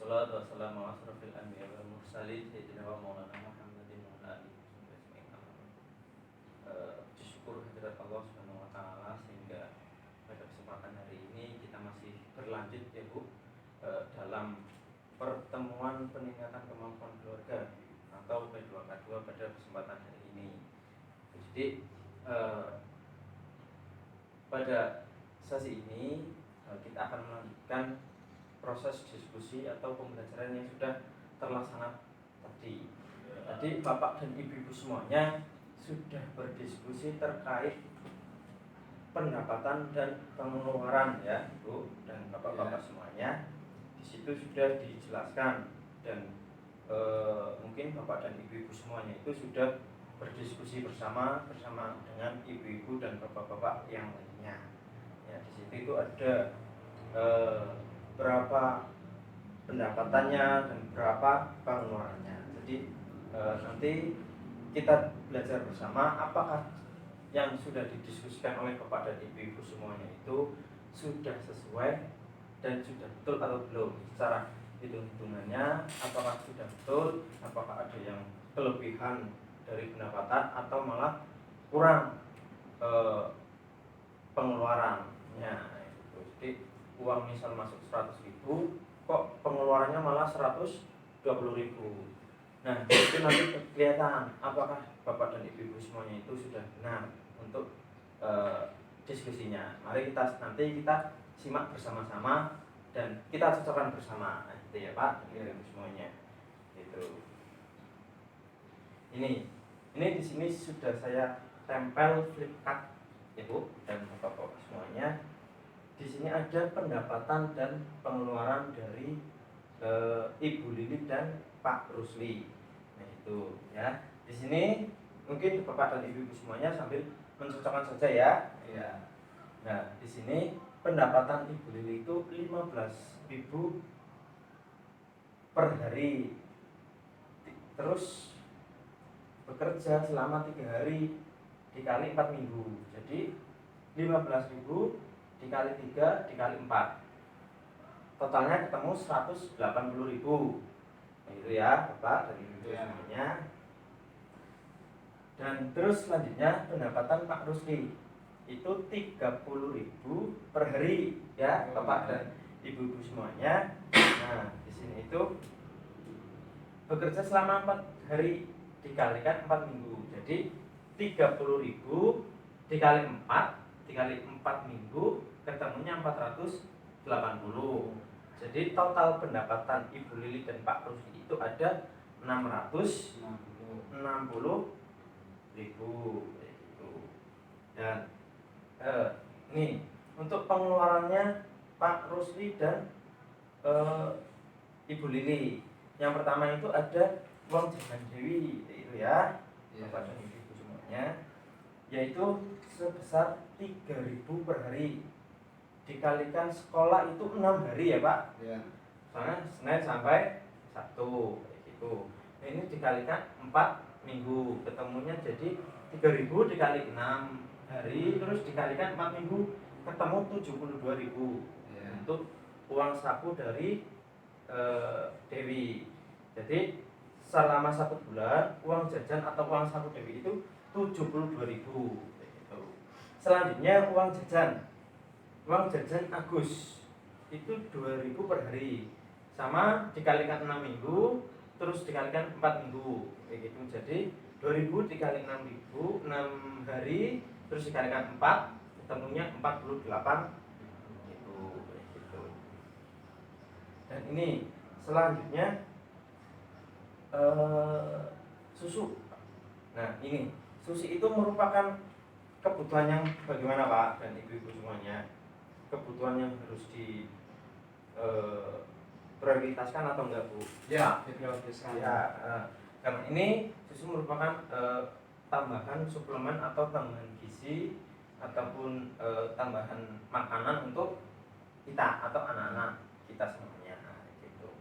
Wassalatu wassalamu ala asrofil anbiya wal mursalin sayyidina wa maulana Muhammadin wa ala alihi wasallam. Syukur hadirat Allah Subhanahu wa taala sehingga pada kesempatan hari ini kita masih berlanjut ya Bu dalam pertemuan peningkatan kemampuan keluarga atau P2K2 pada kesempatan hari ini. Jadi pada sesi ini kita akan melanjutkan proses diskusi atau pembelajaran yang sudah terlaksana tadi. Tadi Bapak dan Ibu-ibu semuanya sudah berdiskusi terkait pendapatan dan pengeluaran ya, Bu dan Bapak-bapak semuanya. Di situ sudah dijelaskan dan mungkin Bapak dan Ibu-ibu semuanya itu sudah berdiskusi bersama dengan ibu-ibu dan bapak-bapak yang lainnya. Ya, di situ itu ada berapa pendapatannya dan berapa pengeluarannya. Jadi nanti kita belajar bersama apakah yang sudah didiskusikan oleh Bapak dan Ibu-ibu semuanya itu sudah sesuai dan sudah betul atau belum. Secara hitung-hitungannya apakah sudah betul, apakah ada yang kelebihan dari pendapatan atau malah kurang pengeluarannya. Jadi uang misal masuk 100.000 kok pengeluarannya malah 120.000. Nah, itu nanti kelihatan apakah Bapak dan Ibu semuanya itu sudah benar untuk diskusinya. Mari nanti kita simak bersama-sama dan kita cocokkan bersama. Nah, gitu ya Pak dan Ibu semuanya. Gitu. Ini di sini sudah saya tempel flip card ya Bu dan Bapak-bapak semuanya. Di sini ada pendapatan dan pengeluaran dari Ibu Lili dan Pak Rusli. Nah itu ya. Di sini mungkin Bapak dan Ibu semuanya sambil mencocokkan saja ya. Ya. Nah di sini pendapatan Ibu Lili itu 15.000 per hari. Terus bekerja selama 3 hari dikali 4 minggu. Jadi 15.000 dikali 3 dikali 4 totalnya ketemu 180.000. Nah itu ya Bapak dari itu semuanya. Dan terus selanjutnya pendapatan Pak Rusli itu 30.000 per hari ya Bapak dan Ibu-ibu semuanya. Nah di sini itu bekerja selama 4 hari dikalikan 4 minggu. Jadi 30.000 dikali 4 minggu ketemunya 480. Jadi total pendapatan Ibu Lili dan Pak Rusli itu ada 660.000 gitu. Dan ini untuk pengeluarannya Pak Rusli dan Ibu Lili. Yang pertama itu ada uang jajan Dewi itu ya. Bapak dan Ibu semuanya, yaitu sebesar 3.000 per hari dikalikan sekolah itu 6 hari ya Pak ya. Soalnya Senin sampai Sabtu gitu. Nah, ini dikalikan 4 minggu ketemunya jadi 3.000 dikali 6 hari terus dikalikan 4 minggu ketemu 72.000 ya. Untuk uang saku dari Dewi. Jadi selama 1 bulan uang jajan atau uang saku Dewi itu 72.000 gitu. Selanjutnya uang jajan Agus itu 2.000 per hari sama dikalikan 6 minggu terus dikalikan 4 minggu kayak gitu. Jadi 2.000 dikali 6.000 6 hari terus dikalikan 4 ketemunya 48 gitu. Dan ini selanjutnya susu. Nah ini susu itu merupakan kebutuhan yang bagaimana Pak dan Ibu-ibu semuanya? Kebutuhan yang harus di prioritaskan atau enggak Bu? Ya, diprioritaskan. Ya, karena ini susu merupakan tambahan suplemen atau tambahan gizi ataupun tambahan makanan untuk kita atau anak-anak kita semuanya gitu.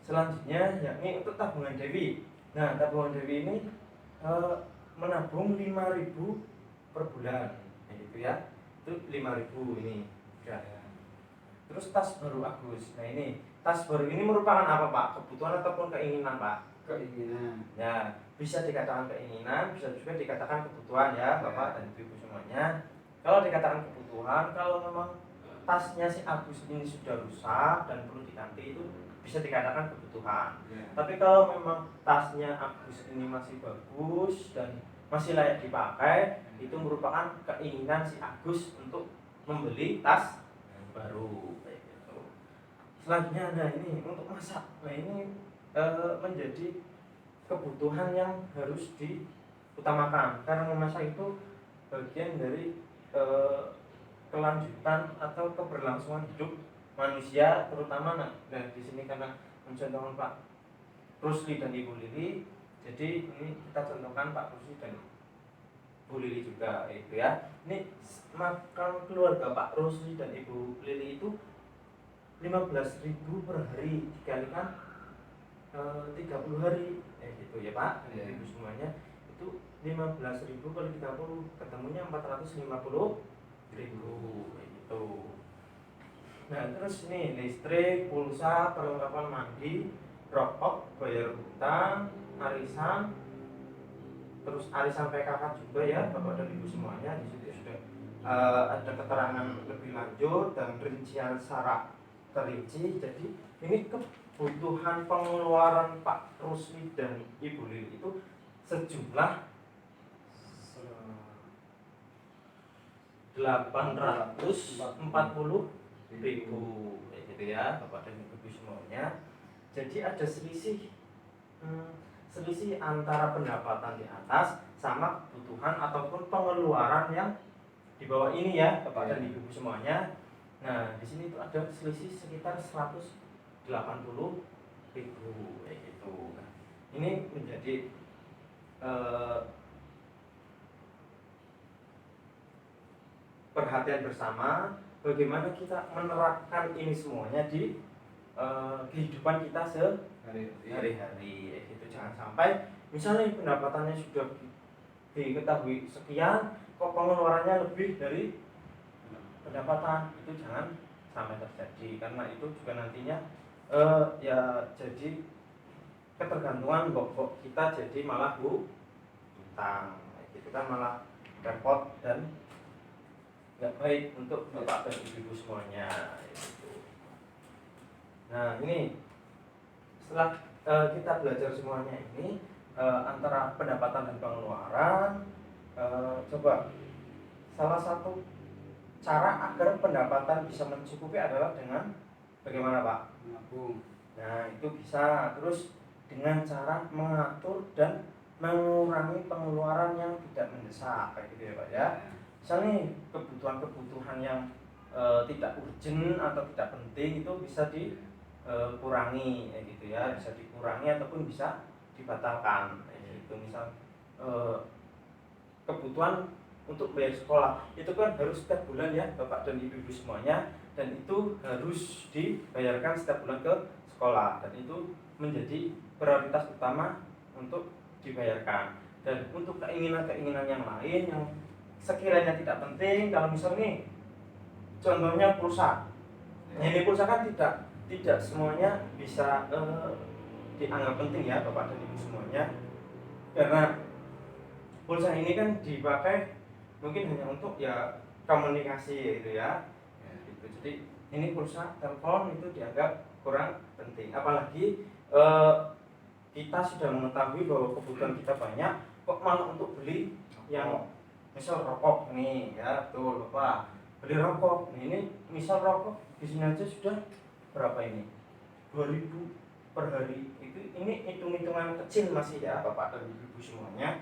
Selanjutnya yakni untuk tabungan Dewi. Nah, tabungan Dewi ini menabung 5.000 per bulan gitu ya. Itu 5.000 ini ya. Terus tas baru Agus. Nah ini tas baru ini merupakan apa Pak? Kebutuhan ataupun keinginan Pak? Keinginan. Ya, bisa dikatakan keinginan, bisa juga dikatakan kebutuhan ya Bapak dan Ibu semuanya. Kalau dikatakan kebutuhan, kalau memang tasnya si Agus ini sudah rusak dan perlu diganti, itu bisa dikatakan kebutuhan. Tapi kalau memang tasnya Agus ini masih bagus dan masih layak dipakai, itu merupakan keinginan si Agus untuk membeli tas baru kayak gitu. Selanjutnya ada ini untuk masak. Nah ini menjadi kebutuhan yang harus diutamakan karena memasak itu bagian dari kelanjutan atau keberlangsungan hidup manusia, terutama nah di sini karena mencontohkan Pak Rusli dan Ibu Lili, jadi ini kita contohkan Pak Rusli dan Bu Lili juga itu ya. Ini makan keluarga Pak Rusli dan Ibu Lili itu 15.000 per hari dikalikan 30 hari gitu ya Pak dan Ibu semuanya, itu 15.000 kali 30 ketemunya 450.000 gitu. Nah terus ini listrik, pulsa, perlengkapan mandi, rokok, bayar hutang, arisan, terus arisan PKK juga ya Bapak dan Ibu semuanya. Di situ sudah ada keterangan lebih lanjut dan rincian secara terinci. Jadi ini kebutuhan pengeluaran Pak Rusli dan Ibu Lili itu sejumlah 840.000 gitu ya Bapak dan Ibu semuanya. Jadi ada selisih antara pendapatan di atas sama kebutuhan ataupun pengeluaran yang di bawah ini ya Bapak dan Ibu semuanya. Nah di sini itu ada selisih sekitar 180.000 gitu. Nah, ini menjadi perhatian bersama bagaimana kita menerapkan ini semuanya di kehidupan kita sehari-hari. Itu jangan sampai misalnya pendapatannya sudah diketahui sekian, kok pengeluarannya lebih dari pendapatan, itu jangan sampai terjadi karena itu juga nantinya ya jadi ketergantungan pokok kita, jadi malah hutang gitu kan, malah repot dan nggak baik untuk Bapak dan Ibu semuanya gitu. Nah ini setelah kita belajar semuanya ini antara pendapatan dan pengeluaran, coba salah satu cara agar pendapatan bisa mencukupi adalah dengan bagaimana Pak? Menabung. Nah itu bisa, terus dengan cara mengatur dan mengurangi pengeluaran yang tidak mendesak kayak gitu ya Pak ya. Misalnya kebutuhan-kebutuhan yang tidak urgent atau tidak penting itu bisa dikurangi gitu ya, bisa dikurangi ataupun bisa dibatalkan itu. Misal kebutuhan untuk bayar sekolah itu kan harus setiap bulan ya Bapak dan Ibu semuanya, dan itu harus dibayarkan setiap bulan ke sekolah, dan itu menjadi prioritas utama untuk dibayarkan. Dan untuk keinginan-keinginan yang lain yang sekiranya tidak penting, kalau misalnya contohnya pulsa, nah ini pulsa kan tidak semuanya bisa dianggap penting ya Bapak dan Ibu semuanya, karena pulsa ini kan dipakai mungkin hanya untuk ya komunikasi gitu ya, gitu. Jadi ini pulsa telepon itu dianggap kurang penting, apalagi kita sudah mengetahui bahwa kebutuhan kita banyak, kok malah untuk beli yang misal rokok nih ya, betul Bapak, beli rokok nih, ini misal rokok di sini aja sudah berapa ini, 2.000 per hari. Ini hitung-hitungan kecil masih ya Bapak dan Ibu semuanya.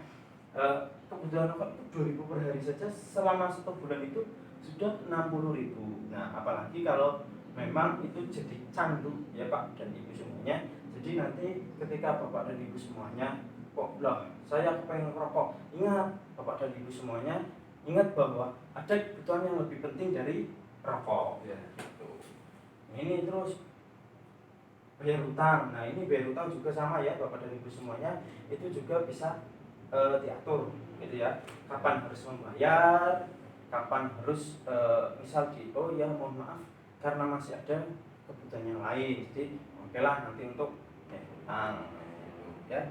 Kebutuhan rokok itu 2.000 per hari saja selama 1 bulan itu sudah 60.000. Nah apalagi kalau memang itu jadi candu ya Pak dan Ibu semuanya. Jadi nanti ketika Bapak dan Ibu semuanya, kok lah saya pengen rokok, ingat Bapak dan Ibu semuanya, ingat bahwa ada kebutuhan yang lebih penting dari rokok ya, gitu. Ini terus bayar hutang. Nah ini bayar hutang juga sama ya Bapak dan Ibu semuanya, itu juga bisa diatur gitu ya, kapan harus membayar, kapan harus misal oh ya mohon maaf karena masih ada kebutuhan yang lain, jadi oke lah nanti untuk utang ya.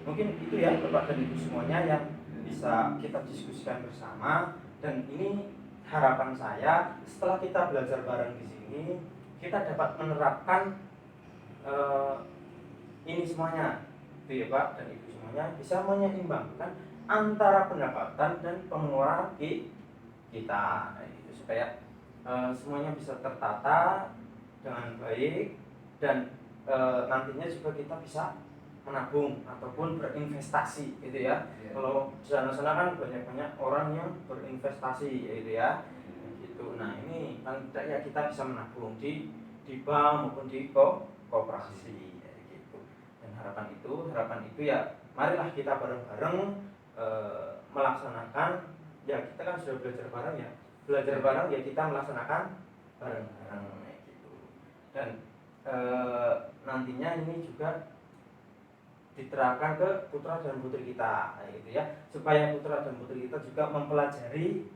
Mungkin itu ya Bapak dan Ibu semuanya yang bisa kita diskusikan bersama, dan ini harapan saya setelah kita belajar bareng di sini kita dapat menerapkan ini semuanya, itu ya Pak dan Ibu semuanya, bisa menyeimbangkan antara pendapatan dan pengeluaran kita, itu supaya semuanya bisa tertata dengan baik, dan nantinya juga kita bisa menabung ataupun berinvestasi gitu ya. Kalau di sana-sana kan banyak orang yang berinvestasi gitu ya. Gitu. Nah, ini kan ya kita bisa menabung di bank maupun di koperasi gitu. Dan harapan itu ya marilah kita bareng-bareng melaksanakan, ya kita kan sudah belajar bareng ya. Belajar bareng ya kita melaksanakan bareng-bareng gitu. Dan nantinya ini juga diterapkan ke putra dan putri kita gitu ya, supaya putra dan putri kita juga mempelajari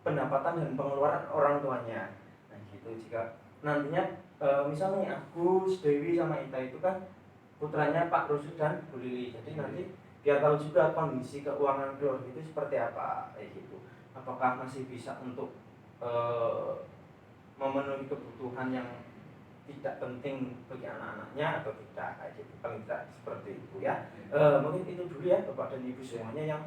pendapatan dan pengeluaran orang tuanya. Nah gitu, jika nantinya misalnya Agus, Dewi sama Ita itu kan putranya Pak Rusud dan Bu Lili, jadi nanti biar tahu juga kondisi keuangan keluarga itu seperti apa kayak gitu, apakah masih bisa untuk memenuhi kebutuhan yang tidak penting bagi anak-anaknya atau tidak kayak gitu, paling tidak seperti itu ya. Mungkin itu dulu ya Bapak dan Ibu semuanya yang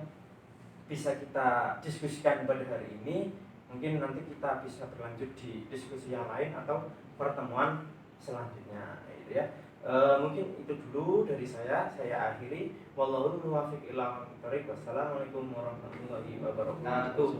bisa kita diskusikan pada hari ini. Mungkin nanti kita bisa berlanjut di diskusi yang lain atau pertemuan selanjutnya gitu ya. Mungkin itu dulu dari saya akhiri. Wallahu muwaffiq ila aqwamit thoriq. Wassalamualaikum warahmatullahi wabarakatuh.